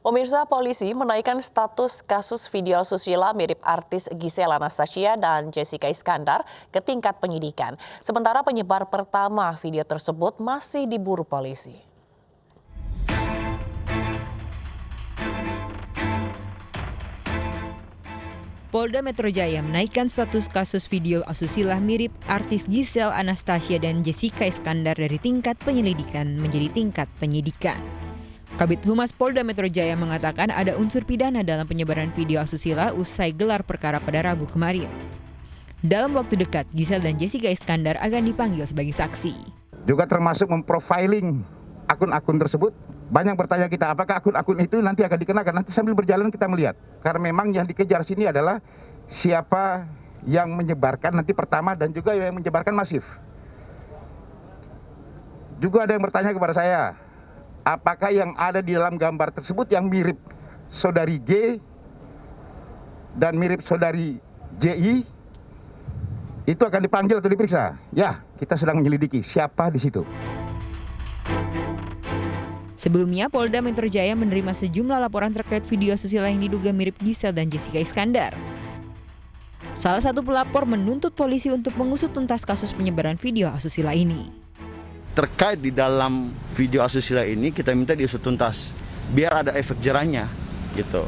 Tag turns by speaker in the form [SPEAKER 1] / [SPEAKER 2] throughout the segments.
[SPEAKER 1] Pemirsa, polisi menaikkan status kasus video asusila mirip artis Gisel Anastasia dan Jessica Iskandar ke tingkat penyidikan. Sementara penyebar pertama video tersebut masih diburu polisi.
[SPEAKER 2] Polda Metro Jaya menaikkan status kasus video asusila mirip artis Gisel Anastasia dan Jessica Iskandar dari tingkat penyelidikan menjadi tingkat penyidikan. Kabid Humas Polda Metro Jaya mengatakan ada unsur pidana dalam penyebaran video asusila usai gelar perkara pada Rabu kemarin. Dalam waktu dekat, Gisel dan Jessica Iskandar akan dipanggil sebagai saksi.
[SPEAKER 3] Juga termasuk memprofiling akun-akun tersebut. Banyak bertanya kita, apakah akun-akun itu nanti akan dikenakan? Nanti sambil berjalan kita melihat. Karena memang yang dikejar sini adalah siapa yang menyebarkan nanti pertama dan juga yang menyebarkan masif. Juga ada yang bertanya kepada saya, apakah yang ada di dalam gambar tersebut yang mirip saudari G dan mirip saudari JI itu akan dipanggil atau diperiksa? Ya, kita sedang menyelidiki siapa di situ.
[SPEAKER 2] Sebelumnya, Polda Metro Jaya menerima sejumlah laporan terkait video asusila yang diduga mirip Gisel dan Jessica Iskandar. Salah satu pelapor menuntut polisi untuk mengusut tuntas kasus penyebaran video asusila ini.
[SPEAKER 4] Terkait di dalam video asusila ini kita minta diusut tuntas biar ada efek jerahnya gitu,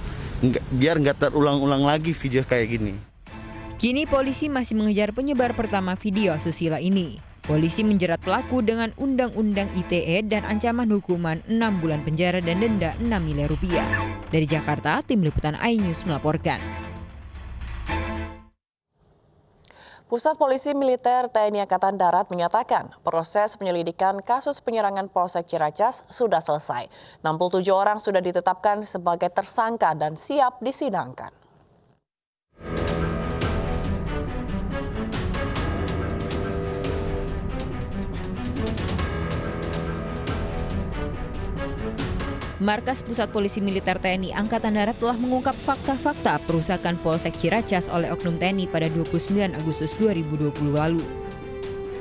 [SPEAKER 4] biar nggak terulang-ulang lagi video kayak gini.
[SPEAKER 2] Kini polisi masih mengejar penyebar pertama video asusila ini. Polisi menjerat pelaku dengan Undang-Undang ITE dan ancaman hukuman 6 bulan penjara dan denda 6 miliar rupiah. Dari Jakarta, Tim Liputan iNews melaporkan.
[SPEAKER 1] Pusat Polisi Militer TNI Angkatan Darat menyatakan proses penyelidikan kasus penyerangan Polsek Ciracas sudah selesai. 67 orang sudah ditetapkan sebagai tersangka dan siap disidangkan.
[SPEAKER 2] Markas Pusat Polisi Militer TNI Angkatan Darat telah mengungkap fakta-fakta perusakan Polsek Ciracas oleh oknum TNI pada 29 Agustus 2020 lalu.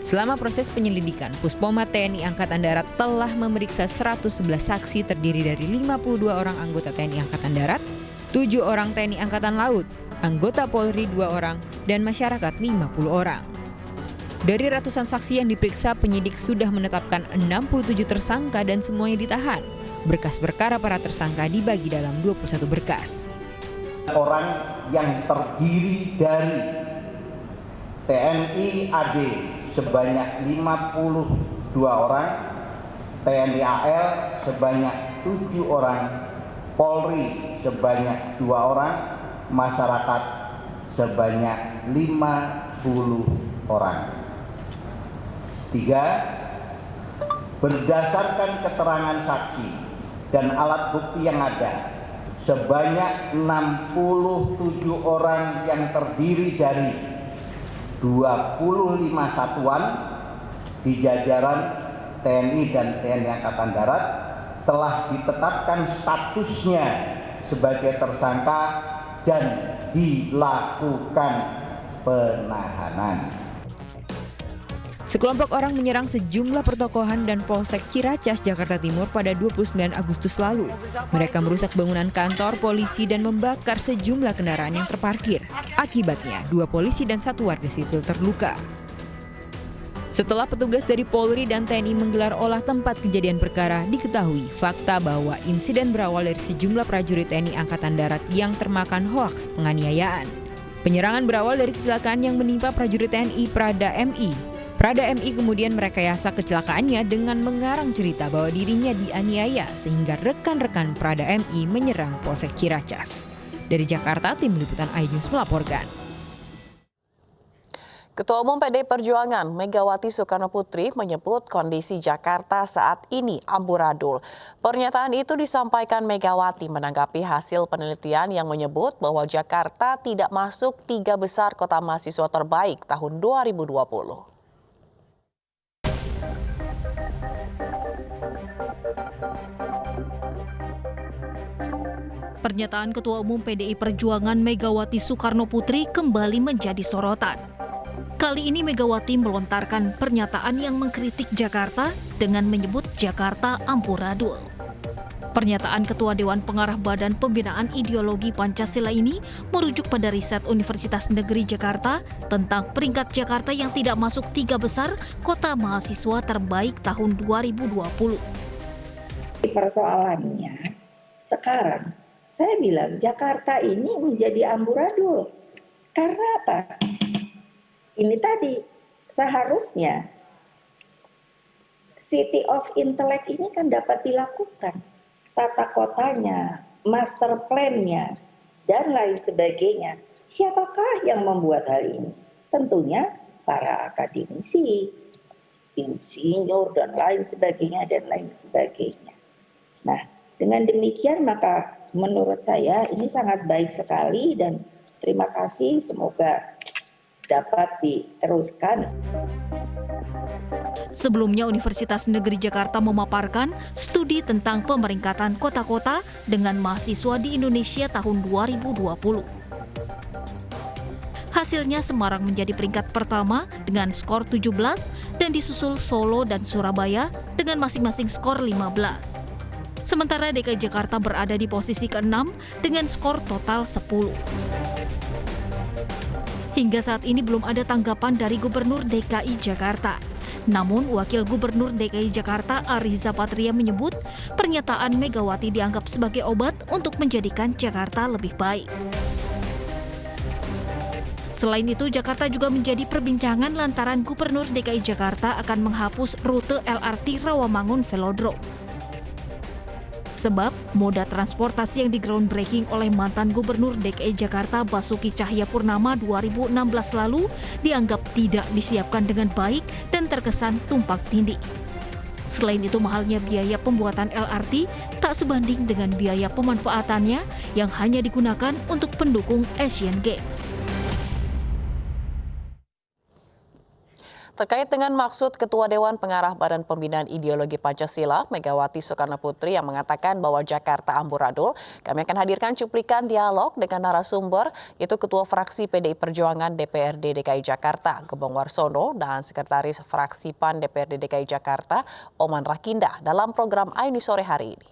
[SPEAKER 2] Selama proses penyelidikan, Puspoma TNI Angkatan Darat telah memeriksa 111 saksi terdiri dari 52 orang anggota TNI Angkatan Darat, 7 orang TNI Angkatan Laut, anggota Polri 2 orang, dan masyarakat 50 orang. Dari ratusan saksi yang diperiksa, penyidik sudah menetapkan 67 tersangka dan semuanya ditahan. Berkas perkara para tersangka dibagi dalam 21 berkas.
[SPEAKER 5] Orang yang terdiri dari TNI AD sebanyak 52 orang, TNI AL sebanyak 7 orang, Polri sebanyak 2 orang, masyarakat sebanyak 50 orang. 3. Berdasarkan keterangan saksi dan alat bukti yang ada, sebanyak 67 orang yang terdiri dari 25 satuan di jajaran TNI dan TNI Angkatan Darat telah ditetapkan statusnya sebagai tersangka dan dilakukan penahanan.
[SPEAKER 2] Sekelompok orang menyerang sejumlah pertokohan dan Polsek Ciracas, Jakarta Timur pada 29 Agustus lalu. Mereka merusak bangunan kantor polisi dan membakar sejumlah kendaraan yang terparkir. Akibatnya, 2 polisi dan 1 warga sipil terluka. Setelah petugas dari Polri dan TNI menggelar olah tempat kejadian perkara, diketahui fakta bahwa insiden berawal dari sejumlah prajurit TNI Angkatan Darat yang termakan hoaks penganiayaan. Penyerangan berawal dari kecelakaan yang menimpa prajurit TNI Prada MI. Prada MI kemudian merekayasa kecelakaannya dengan mengarang cerita bahwa dirinya dianiaya sehingga rekan-rekan Prada MI menyerang Polsek Ciracas. Dari Jakarta, Tim Liputan iNews melaporkan.
[SPEAKER 1] Ketua Umum PDI Perjuangan Megawati Soekarnoputri menyebut kondisi Jakarta saat ini amburadul. Pernyataan itu disampaikan Megawati menanggapi hasil penelitian yang menyebut bahwa Jakarta tidak masuk 3 besar kota mahasiswa terbaik tahun 2020.
[SPEAKER 6] Pernyataan Ketua Umum PDI Perjuangan Megawati Soekarnoputri kembali menjadi sorotan. Kali ini Megawati melontarkan pernyataan yang mengkritik Jakarta dengan menyebut Jakarta amburadul. Pernyataan Ketua Dewan Pengarah Badan Pembinaan Ideologi Pancasila ini merujuk pada riset Universitas Negeri Jakarta tentang peringkat Jakarta yang tidak masuk 3 besar kota mahasiswa terbaik tahun 2020.
[SPEAKER 7] Persoalannya sekarang saya bilang Jakarta ini menjadi amburadul. Karena apa? Ini tadi seharusnya City of Intellect ini kan dapat dilakukan. Tata kotanya, master plan-nya, dan lain sebagainya. Siapakah yang membuat hal ini? Tentunya para akademisi, insinyur, dan lain sebagainya, Nah, dengan demikian maka menurut saya ini sangat baik sekali dan terima kasih, semoga dapat diteruskan.
[SPEAKER 6] Sebelumnya, Universitas Negeri Jakarta memaparkan studi tentang pemeringkatan kota-kota dengan mahasiswa di Indonesia tahun 2020. Hasilnya Semarang menjadi peringkat pertama dengan skor 17 dan disusul Solo dan Surabaya dengan masing-masing skor 15. Sementara DKI Jakarta berada di posisi ke-6 dengan skor total 10. Hingga saat ini belum ada tanggapan dari Gubernur DKI Jakarta. Namun, Wakil Gubernur DKI Jakarta Ariza Patria menyebut pernyataan Megawati dianggap sebagai obat untuk menjadikan Jakarta lebih baik. Selain itu, Jakarta juga menjadi perbincangan lantaran Gubernur DKI Jakarta akan menghapus rute LRT Rawamangun Velodrome. Sebab moda transportasi yang di-groundbreaking oleh mantan Gubernur DKI Jakarta Basuki Cahayapurnama 2016 lalu dianggap tidak disiapkan dengan baik dan terkesan tumpang tindih. Selain itu, mahalnya biaya pembuatan LRT tak sebanding dengan biaya pemanfaatannya yang hanya digunakan untuk pendukung Asian Games.
[SPEAKER 1] Terkait dengan maksud Ketua Dewan Pengarah Badan Pembinaan Ideologi Pancasila, Megawati Soekarnoputri yang mengatakan bahwa Jakarta amburadul, kami akan hadirkan cuplikan dialog dengan narasumber, yaitu Ketua Fraksi PDI Perjuangan DPRD DKI Jakarta, Gembong Warsono, dan Sekretaris Fraksi PAN DPRD DKI Jakarta, Oman Rakinda, dalam program Aini Sore hari ini.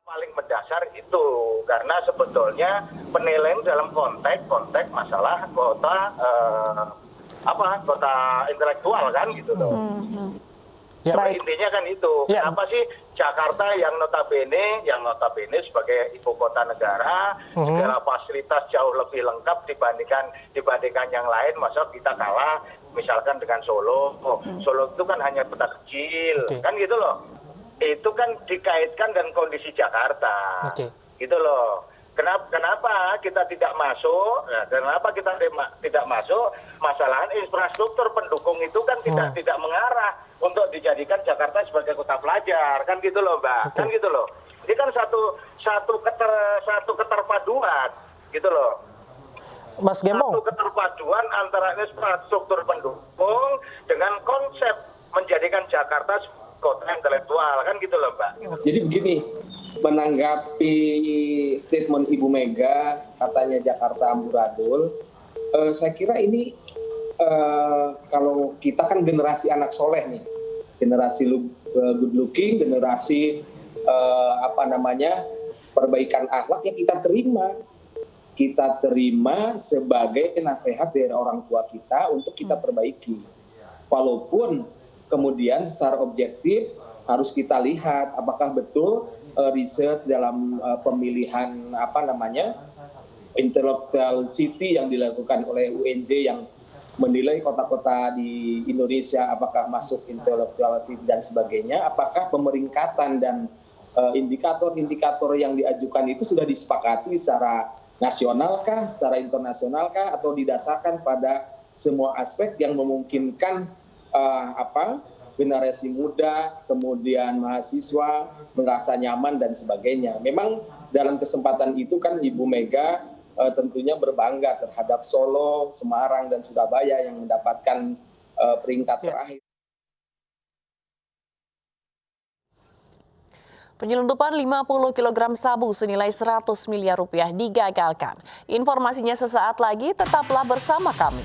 [SPEAKER 8] Paling mendasar itu, karena sebetulnya penilaian dalam konteks masalah kota kota intelektual kan gitu loh.
[SPEAKER 9] Ya,
[SPEAKER 8] intinya kan itu.
[SPEAKER 9] Ya.
[SPEAKER 8] Kenapa sih Jakarta yang notabene sebagai ibu kota negara, segala fasilitas jauh lebih lengkap dibandingkan yang lain, masa kita kalah misalkan dengan Solo. Solo itu kan hanya kota kecil, kan gitu loh. Itu kan dikaitkan dengan kondisi Jakarta. Gitu loh. Kenapa kita tidak masuk? Nah, kenapa kita tidak masuk? Masalah infrastruktur pendukung itu kan tidak mengarah untuk dijadikan Jakarta sebagai kota pelajar, kan gitu loh, Mbak. Kan gitu loh. Ini kan satu keterpaduan, gitu loh.
[SPEAKER 9] Mas Gembong.
[SPEAKER 8] Satu keterpaduan antara infrastruktur pendukung dengan konsep menjadikan Jakarta kota intelektual, kan gitu loh, Mbak.
[SPEAKER 10] Jadi begini, menanggapi statement Ibu Mega, katanya Jakarta amburadul, saya kira ini kalau kita kan generasi anak soleh nih, generasi good looking, generasi perbaikan akhlak yang kita terima sebagai nasihat dari orang tua kita untuk kita perbaiki. Walaupun kemudian secara objektif harus kita lihat apakah betul riset dalam pemilihan intellectual city yang dilakukan oleh UNJ yang menilai kota-kota di Indonesia apakah masuk intellectual city dan sebagainya, apakah pemeringkatan dan indikator-indikator yang diajukan itu sudah disepakati secara nasionalkah, secara internasionalkah, atau didasarkan pada semua aspek yang memungkinkan generasi muda, kemudian mahasiswa merasa nyaman dan sebagainya. Memang dalam kesempatan itu kan Ibu Mega tentunya berbangga terhadap Solo, Semarang, dan Surabaya yang mendapatkan peringkat terakhir.
[SPEAKER 1] Penyelundupan 50 kg sabu senilai 100 miliar rupiah digagalkan. Informasinya sesaat lagi, tetaplah bersama kami.